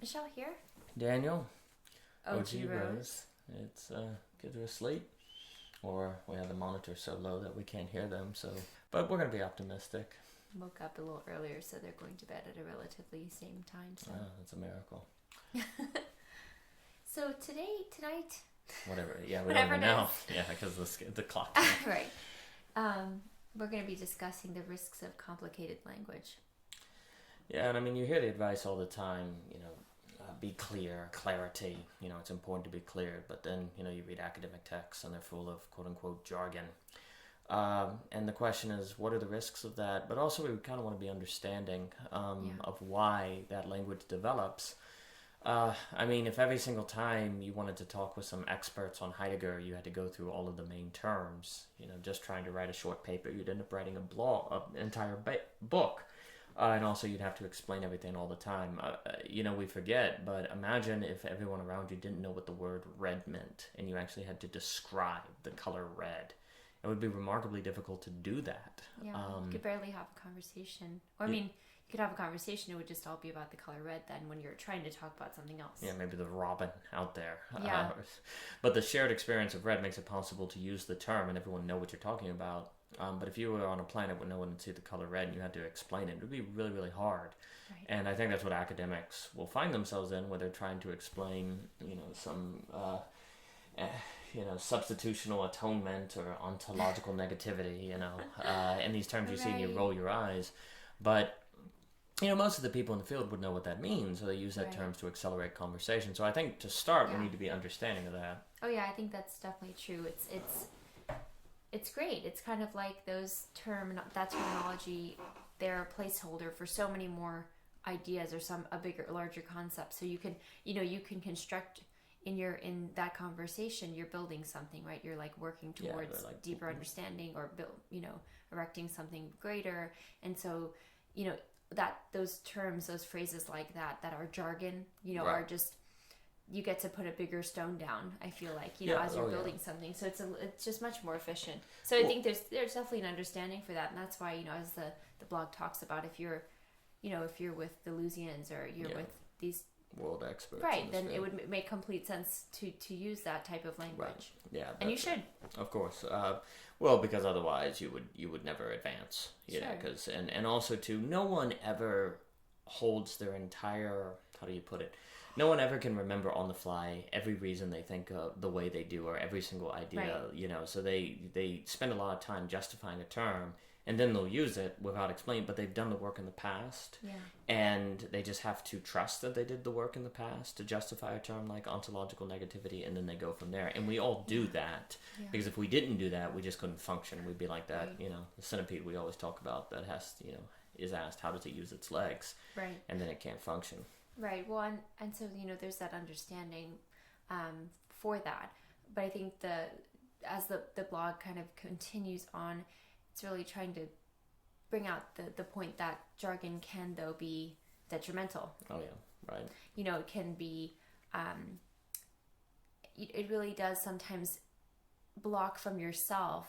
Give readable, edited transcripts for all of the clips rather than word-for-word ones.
Michelle here. Daniel, OG Rose. It's kids are asleep, or we have the monitor so low that we can't hear them. But we're gonna be optimistic. Woke up a little earlier, so they're going to bed at a relatively same time. So, That's a miracle. so tonight, Whatever. Yeah, we whatever don't it even know. is. Yeah, because the clock. right? We're going to be discussing the risks of complicated language. Yeah, and I mean, you hear the advice all the time. Be clear, clarity. It's important to be clear. But then you read academic texts and they're full of quote unquote jargon. And the question is, what are the risks of that? But also, we kind of want to be understanding of why that language develops. I mean, if every single time you wanted to talk with some experts on Heidegger, you had to go through all of the main terms, just trying to write a short paper, you'd end up writing an entire book. And also, you'd have to explain everything all the time. We forget, but imagine if everyone around you didn't know what the word red meant, and you actually had to describe the color red. It would be remarkably difficult to do that. Yeah, you could barely have a conversation. Or, I mean, you could have a conversation, it would just all be about the color red then when you're trying to talk about something else. Yeah, maybe the robin out there. Yeah. But the shared experience of red makes it possible to use the term and everyone know what you're talking about. But if you were on a planet where no one would see the color red and you had to explain it, it would be really, really hard. Right. And I think that's what academics will find themselves in, where they're trying to explain, some, substitutional atonement or ontological negativity, and these terms you see and you roll your eyes. But most of the people in the field would know what that means, so they use that terms to accelerate conversation. So I think to start, we need to be understanding of that. Oh yeah, I think that's definitely true. It's great. It's kind of like that terminology, they're a placeholder for so many more ideas or larger concept. So you can construct in that conversation, you're building something, right? You're like working towards deeper understanding or erecting something greater. And so, that those terms, those phrases like that are jargon, are just, you get to put a bigger stone down, I feel like, as you're building something. So it's just much more efficient. So I think there's definitely an understanding for that. And that's why, as the blog talks about, if you're with the Lusians or you're with these world experts. Right, then it would make complete sense to use that type of language. Right. Yeah. And you should. Of course. Because otherwise you would never advance. Because and also too, no one ever holds their entire, how do you put it? No one ever can remember on the fly every reason they think of the way they do or every single idea, so they spend a lot of time justifying a term and then they'll use it without explaining, but they've done the work in the past and they just have to trust that they did the work in the past to justify a term like ontological negativity, and then they go from there. And we all do that because if we didn't do that, we just couldn't function. We'd be like that, the centipede we always talk about that has, is asked how does it use its legs, and then it can't function. Right. Well, and so there's that understanding for that. But I think as the blog kind of continues on, it's really trying to bring out the point that jargon can though be detrimental. Oh yeah, right. It can be. It really does sometimes block from yourself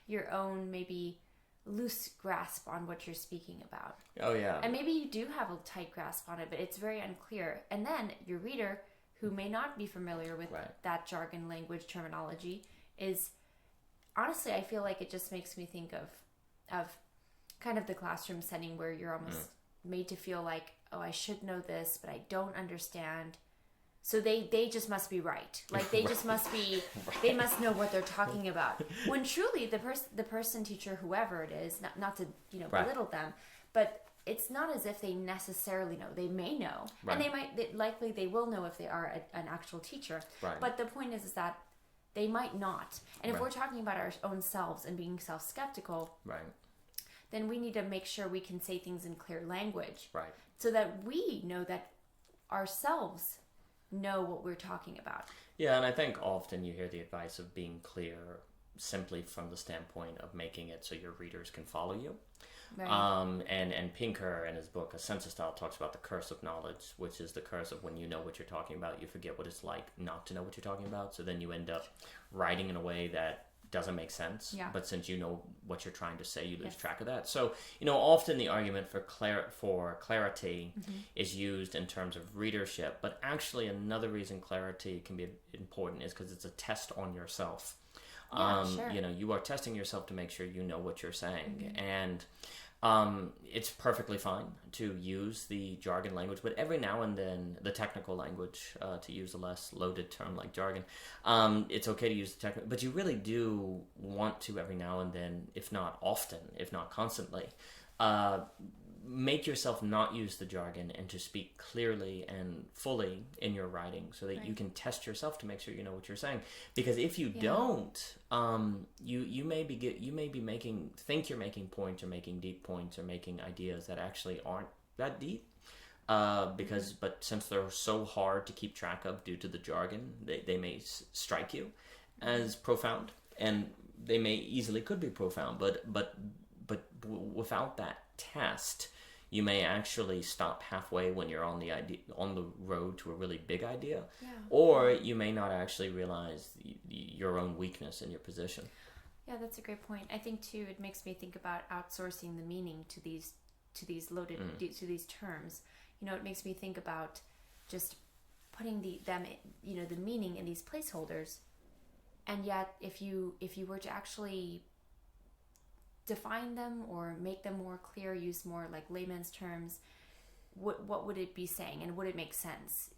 your own maybe loose grasp on what you're speaking about. Oh yeah. And maybe you do have a tight grasp on it, but it's very unclear. And then your reader, who may not be familiar with that jargon language terminology, is honestly, I feel like it just makes me think of kind of the classroom setting where you're almost made to feel like, oh, I should know this, but I don't understand. So they just must be right. Like they just must be, they must know what they're talking about. When truly the person, teacher, whoever it is, not to belittle them, but it's not as if they necessarily know. They may know, and likely they will know if they are an actual teacher. Right. But the point is that they might not. And if we're talking about our own selves and being self-skeptical, then we need to make sure we can say things in clear language, so that we know that ourselves know what we're talking about. Yeah, and I think often you hear the advice of being clear simply from the standpoint of making it so your readers can follow you. Right. And Pinker in his book A Sense of Style talks about the curse of knowledge, which is the curse of when you know what you're talking about, you forget what it's like not to know what you're talking about. So then you end up writing in a way that doesn't make sense. Yeah. But since you know what you're trying to say, you lose Yes. track of that. So, often the argument for clarity Mm-hmm. is used in terms of readership. But actually, another reason clarity can be important is because it's a test on yourself. Yeah, sure. You are testing yourself to make sure you know what you're saying. Mm-hmm. And it's perfectly fine to use the jargon language, but every now and then the technical language, to use a less loaded term like jargon, it's okay to use the technical, but you really do want to every now and then, if not often, if not constantly, make yourself not use the jargon and to speak clearly and fully in your writing so that you can test yourself to make sure you know what you're saying. Because if you don't, you may be think you're making points or making deep points or making ideas that actually aren't that deep. But since they're so hard to keep track of due to the jargon, they may strike you as profound, and they may easily could be profound, but without that test, you may actually stop halfway when you're on the road to a really big idea, or you may not actually realize your own weakness in your position. Yeah, that's a great point. I think too, it makes me think about outsourcing the meaning to these loaded to these terms. It makes me think about just putting the meaning in these placeholders, and yet if you were to actually define them or make them more clear, use more like layman's terms, what would it be saying, and would it make sense?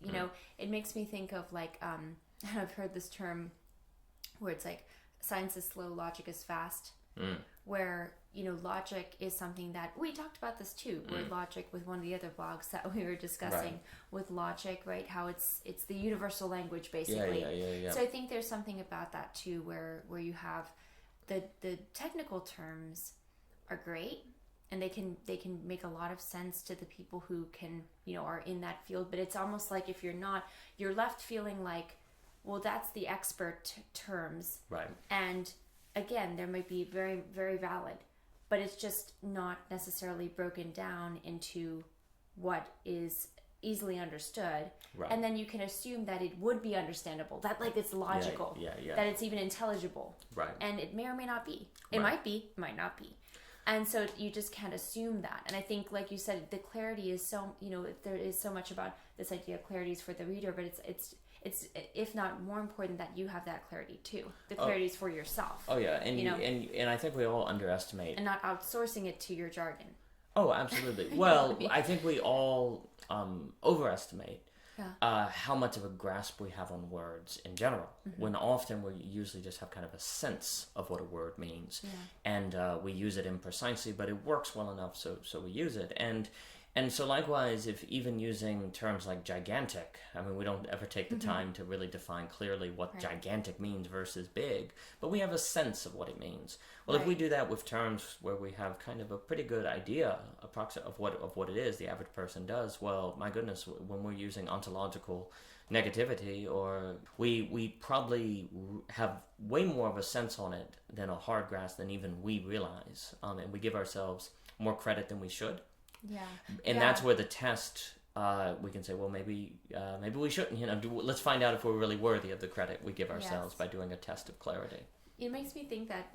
It makes me think of like I've heard this term where it's like science is slow, logic is fast, where logic is something that we talked about this too, where logic with one of the other blogs that we were discussing with logic, right? How it's the universal language basically. Yeah. So I think there's something about that too, where you have the technical terms are great, and they can make a lot of sense to the people who can are in that field, but it's almost like if you're not, you're left feeling like, well, that's the expert terms, right? And again, there might be very, very valid, but it's just not necessarily broken down into what is easily understood, and then you can assume that it would be understandable, that like it's logical, that it's even intelligible, and it may or may not be. It might be, it might not be, and so you just can't assume that. And I think, like you said, the clarity is so there is so much about this idea of clarity is for the reader, but it's if not more important that you have that clarity too. The clarity is for yourself. Oh yeah, and and I think we all underestimate, and not outsourcing it to your jargon. Oh, absolutely. Well, I think we all overestimate how much of a grasp we have on words in general, when often we usually just have kind of a sense of what a word means, and we use it imprecisely, but it works well enough, so we use it. And so likewise, if even using terms like gigantic, I mean, we don't ever take the time to really define clearly what gigantic means versus big, but we have a sense of what it means. Well, if we do that with terms where we have kind of a pretty good idea of what it is, the average person does, well, my goodness, when we're using ontological negativity, or we probably have way more of a sense on it than a hard grasp than even we realize, and we give ourselves more credit than we should. And that's where the test, we can say, well, maybe we shouldn't, let's find out if we're really worthy of the credit we give ourselves by doing a test of clarity. It makes me think that,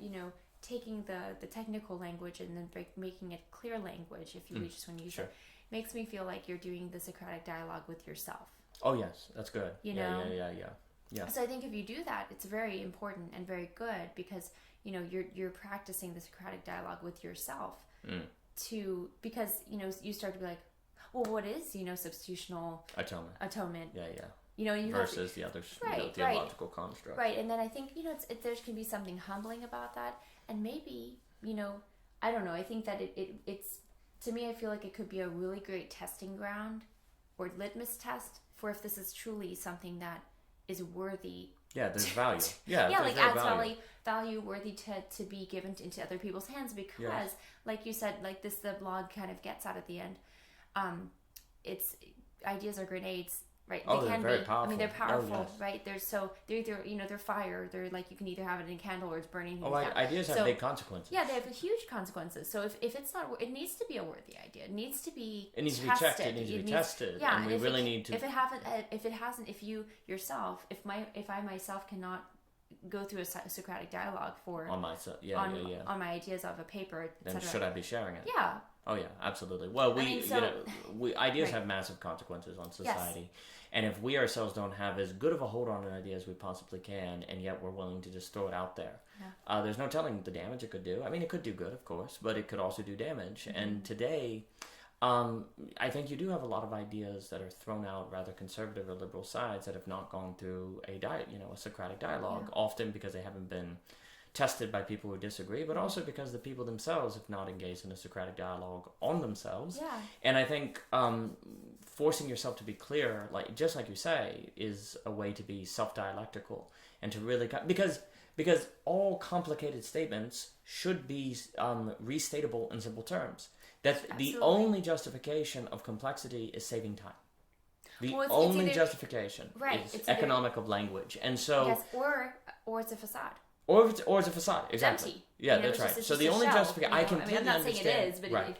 taking the technical language and then making it clear language, if you just want to use it, makes me feel like you're doing the Socratic dialogue with yourself. Oh, yes, that's good. Yeah. So I think if you do that, it's very important and very good, because, you're practicing the Socratic dialogue with yourself. Because you start to be like, well, what is substitutional atonement? You versus the other theological construct, right? And then I think there can be something humbling about that, and maybe I don't know. I think that it's to me, I feel like it could be a really great testing ground or litmus test for if this is truly something that is worthy. Yeah, there's value. Like adds value worthy to be given into other people's hands, because like you said, like the blog kind of gets out at the end, it's ideas are grenades, right? Oh, they can very be powerful. I mean, they're powerful, yes. right? They're either they're fire, they're like, you can either have it in a candle or it's burning things down. Ideas have big consequences. Yeah, they have huge consequences. So if it's not, it needs to be a worthy idea. It needs to be tested. Checked. It needs to be tested. Yeah, and we really need to. If it hasn't, if you yourself, if I myself cannot go through a Socratic dialogue for on my on my ideas of a paper, then etc. should I be sharing it? Yeah. Oh yeah, absolutely. Well, ideas right. have massive consequences on society, and if we ourselves don't have as good of a hold on an idea as we possibly can, and yet we're willing to just throw it out there, there's no telling the damage it could do. I mean, it could do good, of course, but it could also do damage. Mm-hmm. And today, I think you do have a lot of ideas that are thrown out, rather conservative or liberal sides, that have not gone through a Socratic dialogue, often because they haven't been tested by people who disagree, but also because the people themselves have not engaged in a Socratic dialogue on themselves. Yeah. And I think forcing yourself to be clear, just like you say, is a way to be self-dialectical and to really because all complicated statements should be restatable in simple terms. That's the only justification of complexity is saving time. The only justification is economic of language, and so yes, or it's a facade. Or it's a facade, exactly. It's empty. Yeah, that's right. So the only justification I completely I'm not saying understand. it is, but right.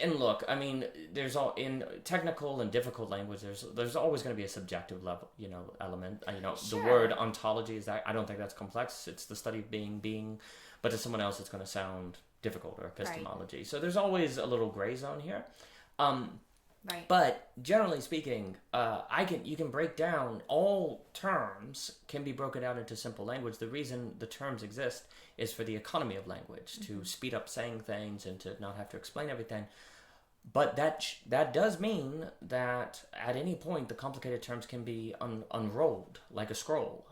And look, I mean, there's all in technical and difficult language. There's always going to be a subjective level, element. Sure. The word ontology is that I don't think that's complex. It's the study of being, but to someone else, it's going to sound difficult, or epistemology. Right. So there's always a little gray zone here. Right. But generally speaking, you can break down all terms can be broken down into simple language. The reason the terms exist is for the economy of language, to speed up saying things and to not have to explain everything. But that does mean that at any point the complicated terms can be unrolled like a scroll,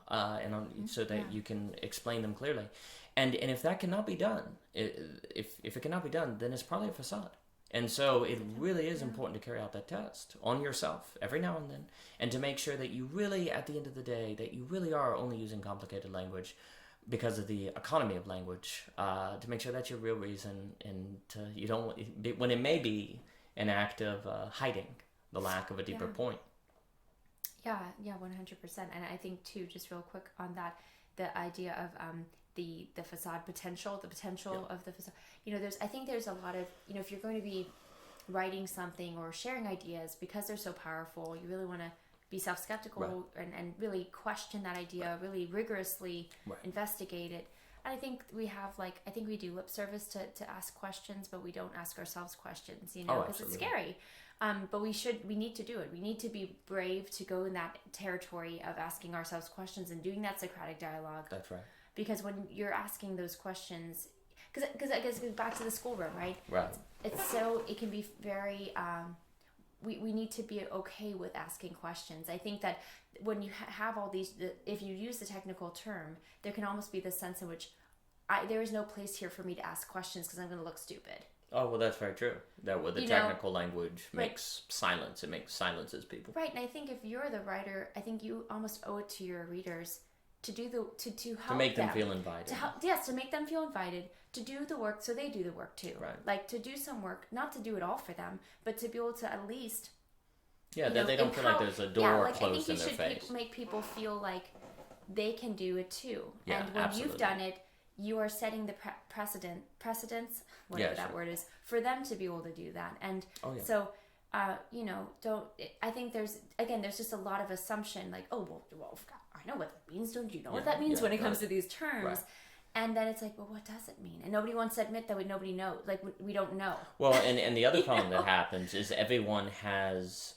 so that you can explain them clearly. And if that cannot be done, if it cannot be done, then it's probably a facade. And so it really is important to carry out that test on yourself every now and then, and to make sure that you really, at the end of the day, that you really are only using complicated language because of the economy of language, to make sure that's your real reason, and you don't, when it may be an act of hiding the lack of a deeper point. Yeah, 100%. And I think too, just real quick on that, the idea of the facade potential, the potential of the facade. I think there's a lot of, if you're going to be writing something or sharing ideas, because they're so powerful, you really want to be self-skeptical and really question that idea, really rigorously investigate it. And I think we have I think we do lip service to ask questions, but we don't ask ourselves questions, because it's scary. But we need to do it. We need to be brave to go in that territory of asking ourselves questions and doing that Socratic dialogue. That's right. Because when you're asking those questions, because I guess it goes back to the schoolroom, right? Right. It can be very, we need to be okay with asking questions. I think that when you have all these, if you use the technical term, there can almost be this sense in which there is no place here for me to ask questions because I'm going to look stupid. Oh, well, that's very true. That with the technical language makes silence. It silences people. Right, and I think if you're the writer, I think you almost owe it to your readers to do to help to make them them feel invited. To make them feel invited, to do the work so they do the work too. Right. To do some work, not to do it all for them, but to be able to at least that they don't feel like there's a door closed in their face. I think you should make people feel like they can do it too. Yeah, and when absolutely. you've done it, you are setting the precedence, whatever that word is, for them to be able to do that. And so, don't. I think there's just a lot of assumption, like, oh well, I know what that means. Don't you know what that means when it comes to these terms? Right. And then it's like, well, what does it mean? And nobody wants to admit that nobody knows. We don't know. Well, and the other problem that happens is everyone has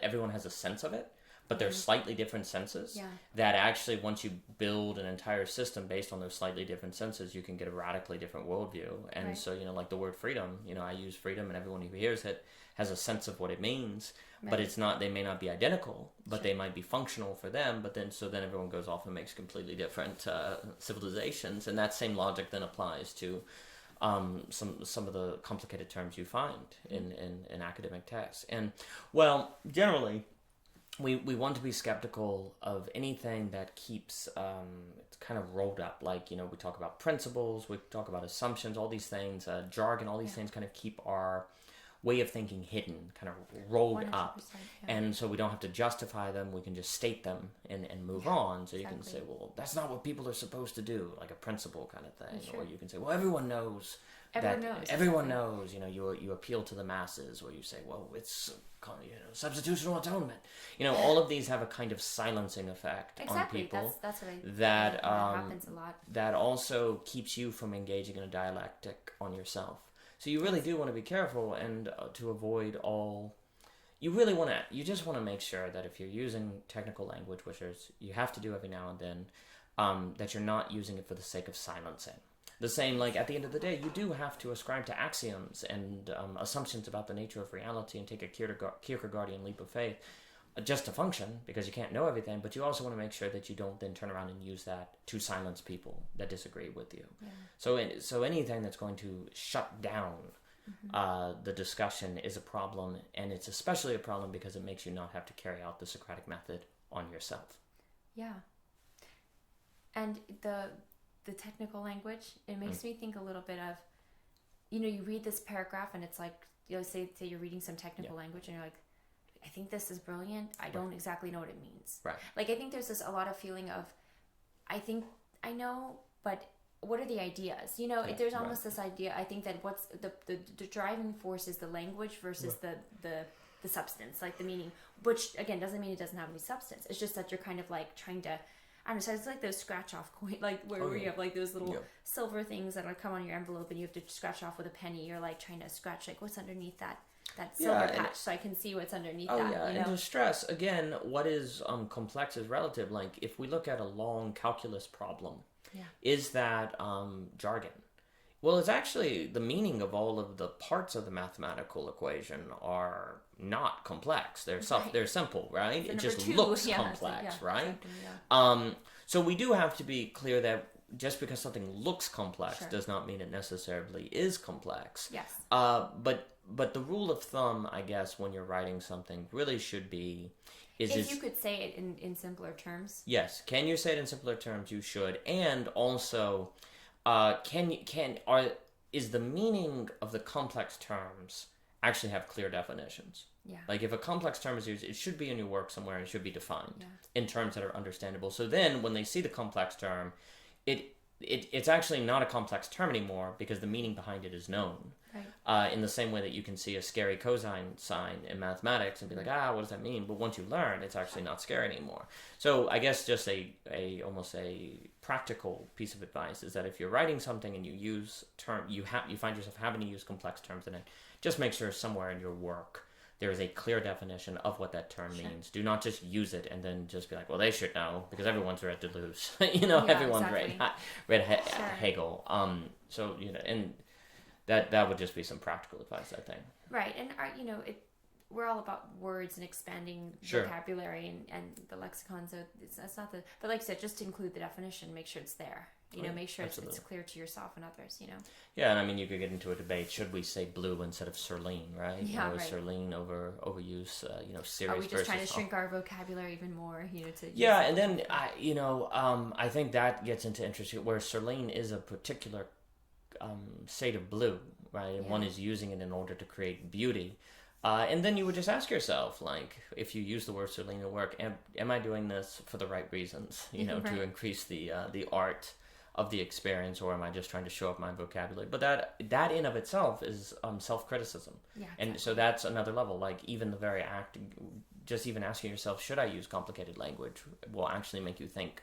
everyone has a sense of it, but there's slightly different senses. Yeah. That actually, once you build an entire system based on those slightly different senses, you can get a radically different worldview. And so, like the word freedom, I use freedom, and everyone who hears it has a sense of what it means. But it's not. They may not be identical, but they might be functional for them. But then everyone goes off and makes completely different civilizations, and that same logic then applies to some of the complicated terms you find in academic texts. And generally, we want to be skeptical of anything that keeps it's kind of rolled up. Like we talk about principles, we talk about assumptions, all these things, jargon, all these things kind of keep our way of thinking hidden, kind of rolled up. And so we don't have to justify them, we can just state them and move on. So you can say, well, that's not what people are supposed to do, like a principle kind of thing. Or you can say, well, everyone knows everyone knows. You know, you appeal to the masses, or you say, well, it's substitutional atonement. You know, all of these have a kind of silencing effect on people. That's what that happens a lot. That also keeps you from engaging in a dialectic on yourself. So you really do want to be careful and to avoid all. You just want to make sure that if you're using technical language, which you have to do every now and then, that you're not using it for the sake of silencing. The same, like, at the end of the day, you do have to ascribe to axioms and assumptions about the nature of reality and take a Kierkegaardian leap of faith just to function, because you can't know everything, but you also want to make sure that you don't then turn around and use that to silence people that disagree with you. Yeah. So anything that's going to shut down the discussion is a problem, and it's especially a problem because it makes you not have to carry out the Socratic method on yourself. Yeah. And the technical language, it makes me think a little bit of, you read this paragraph and it's like, say you're reading some technical language and you're like, I think this is brilliant. I don't exactly know what it means. Right. Like, I think there's a lot of feeling of, I think I know, but what are the ideas? There's almost this idea, I think, that what's the driving force is the language versus the substance, like the meaning, which again doesn't mean it doesn't have any substance. It's just that you're kind of like trying to, I don't know, so it's like those scratch off coin, like where you have like those little silver things that'll come on your envelope and you have to scratch off with a penny. You're like trying to scratch like what's underneath that silver patch, so I can see what's underneath that. And to stress again, what is complex is relative. Like, if we look at a long calculus problem, is that jargon? Well, it's actually the meaning of all of the parts of the mathematical equation are not complex. They're they're simple, right? It just looks complex, right? Exactly, so we do have to be clear that just because something looks complex does not mean it necessarily is complex. Yes. But the rule of thumb, I guess, when you're writing something really should be if you could say it in simpler terms. Yes. Can you say it in simpler terms? You should. And also, is the meaning of the complex terms actually have clear definitions? Yeah. Like, if a complex term is used, it should be in your work somewhere and it should be defined in terms that are understandable. So then when they see the complex term, it's actually not a complex term anymore because the meaning behind it is known. Right. In the same way that you can see a scary cosine sign in mathematics and be like, what does that mean? But once you learn, it's actually not scary anymore. So I guess just almost a practical piece of advice is that if you're writing something and you use you find yourself having to use complex terms in it, just make sure somewhere in your work there is a clear definition of what that term means. Do not just use it and then just be like, well, they should know because everyone's read Deleuze. Everyone's read Hegel. So and that would just be some practical advice, I think. Right, and we're all about words and expanding vocabulary and the lexicon. So it's not but like I said, just include the definition. Make sure it's there. Make sure it's clear to yourself and others. Yeah, and I mean, you could get into a debate. Should we say blue instead of serline, right? Yeah, is serline overuse? Serious. Are we just trying to shrink our vocabulary even more? And then I think that gets into interesting where serline is a particular shade of blue, right? And one is using it in order to create beauty. And then you would just ask yourself, like, if you use the word serline in work, am I doing this for the right reasons? To increase the art of the experience, or am I just trying to show up my vocabulary? But that in of itself is self-criticism. Yeah, exactly. And so that's another level. Like, even the very act, just even asking yourself, should I use complicated language, will actually make you think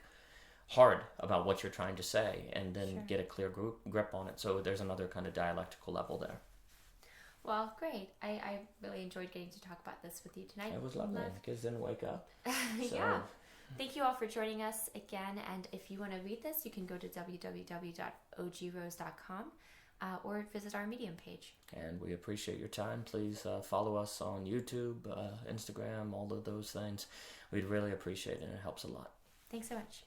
hard about what you're trying to say, and then get a clear grip on it. So there's another kind of dialectical level there. Well, great. I really enjoyed getting to talk about this with you tonight. It was lovely. The kids didn't wake up. So. Yeah. Thank you all for joining us again. And if you want to read this, you can go to www.ogrose.com or visit our Medium page. And we appreciate your time. Please follow us on YouTube, Instagram, all of those things. We'd really appreciate it, and it helps a lot. Thanks so much.